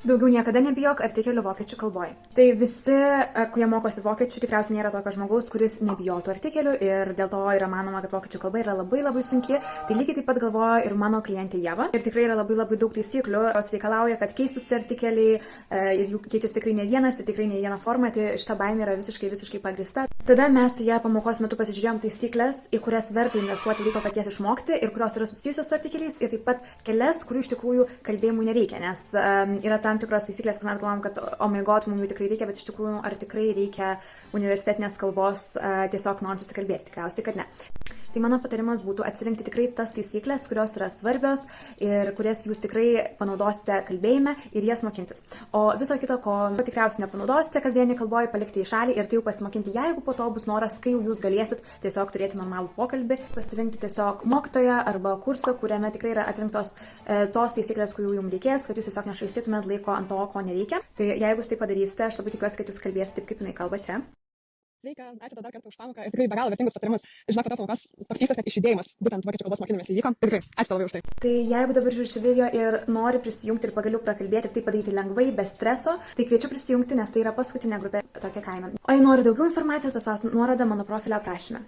Daugiau niekada nebijok artikelių vokiečių kalboje. Tai visi, kurie mokosi vokiečių, tikriausiai nėra tokio žmogaus, kuris nebijotų artikelių ir dėl to yra manoma, kad vokiečių kalba yra labai labai sunki. Tai lygiai taip pat galvoja ir mano klientė Ieva. Ir tikrai yra labai labai daug taisyklių, jos reikalauja, kad keistųsi artikeliai ir jų keičiasi tikrai ne vienas ir tikrai ne viena forma, tai šita baimė yra visiškai pagrįsta. Tada mes su ją pamokos metu pasižiūrėjom taisyklės, į kurias verta investuoti laiko paties išmokti ir kurios yra susijusios su artikeliais ir taip pat kelias, kurių iš tikrųjų kalbėjimų nereikia, nes yra tam tikros taisyklės, kur mes galvom, kad oh my god, mums jų tikrai reikia, bet iš tikrųjų ar tikrai reikia universitetinės kalbos tiesiog norint susikalbėti, tikriausiai, kad ne. Tai mano patarimas būtų atsirinkti tikrai tas taisyklės, kurios yra svarbios ir kurias jūs tikrai panaudosite kalbėjime ir jas mokintis. O viso kito, ko tikriausiai nepanaudosite kasdienį kalboje, palikti į šalį ir tai jau pasimokinti, jeigu po to bus noras, kai jau jūs galėsit tiesiog turėti normalų pokalbį, pasirinkti tiesiog mokytoją arba kursą, kuriame tikrai yra atrinktos tos taisyklės, kurių jums reikės, kad jūs tiesiog nešvaistytumėt laiko ant to, ko nereikia. Tai jeigu jūs tai padarysite, aš labai tikiuosi, kad jūs kalbėsite taip, kaip jinai kalba čia. Sveika, ačiū dar kartą už pamoką ir tikrai be galo vertingus patarimus. Žinok, po to pamokos toks keistas net išjudėjimas, būtent vokiečių kalbos mokinimas įvyko. Tikrai, ačiū labai už tai. Tai jeigu dabar žiūri šį video ir nori prisijungti ir pagaliau prakalbėti ir tai padaryti lengvai, be streso, tai kviečiu prisijungti, nes tai yra paskutinė grupė tokia kaina. O jei nori daugiau informacijos, paspausk nuorodą mano profilio aprašyme.